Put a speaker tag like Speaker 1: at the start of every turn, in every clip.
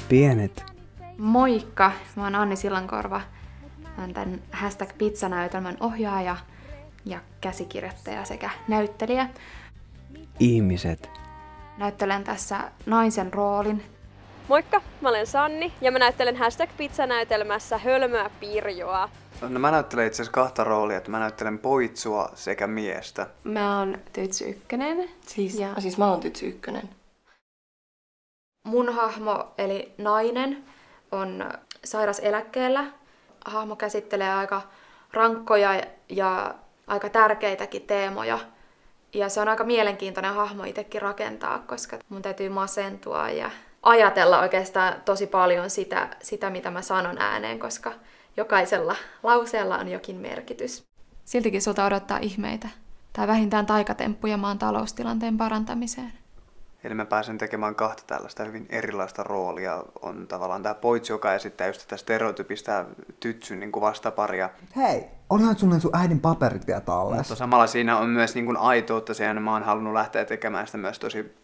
Speaker 1: pienet.
Speaker 2: Moikka, mä oon Anni Sillankorva. Mä oon tän #pizzanäytelmän ohjaaja ja käsikirjoittaja sekä näyttelijä.
Speaker 1: Ihmiset.
Speaker 2: Näyttelen tässä naisen roolin.
Speaker 3: Moikka, mä olen Sanni ja mä näyttelen #pizzanäytelmässä hölmöä Pirjoa.
Speaker 4: No, mä näyttelen itse asiassa kahta roolia, että mä näyttelen poitsua sekä miestä.
Speaker 5: Mä oon Tytsy Ykkönen. Siis mä oon Tytsy Ykkönen.
Speaker 2: Mun hahmo, eli nainen, on sairaseläkkeellä. Hahmo käsittelee aika rankkoja ja aika tärkeitäkin teemoja. Ja se on aika mielenkiintoinen hahmo itsekin rakentaa, koska mun täytyy masentua ja ajatella oikeastaan tosi paljon sitä, mitä mä sanon ääneen, koska jokaisella lauseella on jokin merkitys. Siltikin sulta odottaa ihmeitä, tai vähintään taikatemppuja maan taloustilanteen parantamiseen.
Speaker 4: Eli mä pääsen tekemään kahta tällaista hyvin erilaista roolia. On tavallaan tämä poitsi, joka esittää just tätä stereotypistä tytsyn niin kuin vastaparia.
Speaker 6: Hei, olihan sun äidin paperit vielä tallessa.
Speaker 4: Mutta samalla siinä on myös niin kuin aitoutta siihen, mä oon halunnut lähteä tekemään sitä myös tosi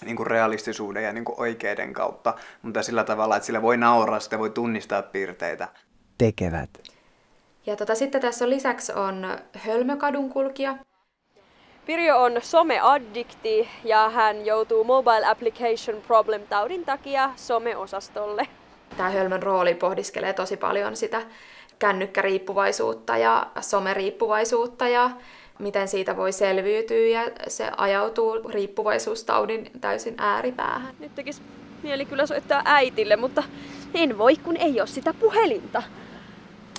Speaker 4: niin kuin realistisuuden ja niin kuin oikeiden kautta. Mutta sillä tavalla, että sillä voi nauraa, sitä voi tunnistaa piirteitä.
Speaker 1: Tekevät.
Speaker 2: Ja sitten tässä lisäksi on hölmökadunkulkija.
Speaker 3: Pirjo on someaddikti ja hän joutuu Mobile Application Problem-taudin takia someosastolle.
Speaker 2: Tämä hölmön rooli pohdiskelee tosi paljon sitä kännykkäriippuvaisuutta ja someriippuvaisuutta ja miten siitä voi selviytyä ja se ajautuu riippuvaisuustaudin täysin ääripäähän.
Speaker 3: Nyt tekisi mieli kyllä soittaa äitille, mutta en voi, kun ei ole sitä puhelinta.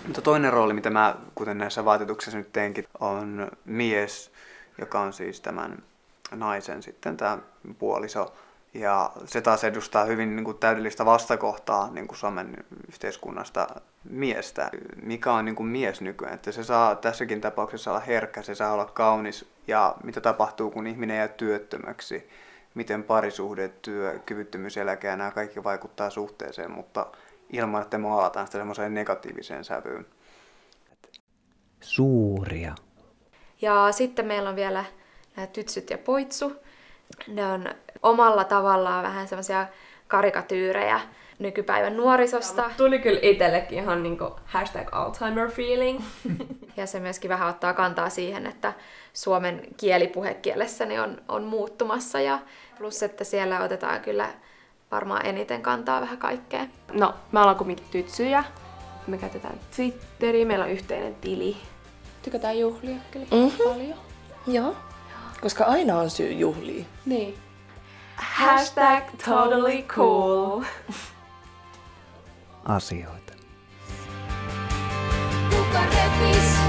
Speaker 4: Mutta toinen rooli, mitä mä, kuten näissä vaatetuksissa nyt teenkin, on mies, joka on siis tämän naisen sitten tämä puoliso. Ja se taas edustaa hyvin niin kuin täydellistä vastakohtaa niin kuin Suomen yhteiskunnasta miestä. Mikä on niin kuin mies nykyään? Että se saa tässäkin tapauksessa olla herkkä, se saa olla kaunis. Ja mitä tapahtuu, kun ihminen jää työttömäksi? Miten parisuhde, työ, kyvyttömyyseläke ja nämä kaikki vaikuttaa suhteeseen, mutta ilman, että maalataan sitä semmoiseen negatiiviseen sävyyn.
Speaker 1: Suuria.
Speaker 2: Ja sitten meillä on vielä nämä tytsyt ja poitsu. Ne on omalla tavallaan vähän semmoisia karikatyyrejä nykypäivän nuorisosta.
Speaker 5: Tuli kyllä itsellekin ihan niinku #Alzheimer feeling.
Speaker 2: Ja se myöskin vähän ottaa kantaa siihen, että suomen kieli puhekielessäni on muuttumassa. Ja plus, että siellä otetaan kyllä varmaan eniten kantaa vähän kaikkea.
Speaker 5: No, me ollaan kumminkin tytsyjä. Me käytetään Twitteriä, meillä on yhteinen tili.
Speaker 7: Tykätään juhlia kyllä paljon.
Speaker 5: Joo. Koska aina on syy juhlia.
Speaker 7: Niin.
Speaker 5: #totally_cool.
Speaker 1: Asioita.
Speaker 8: Kuka repis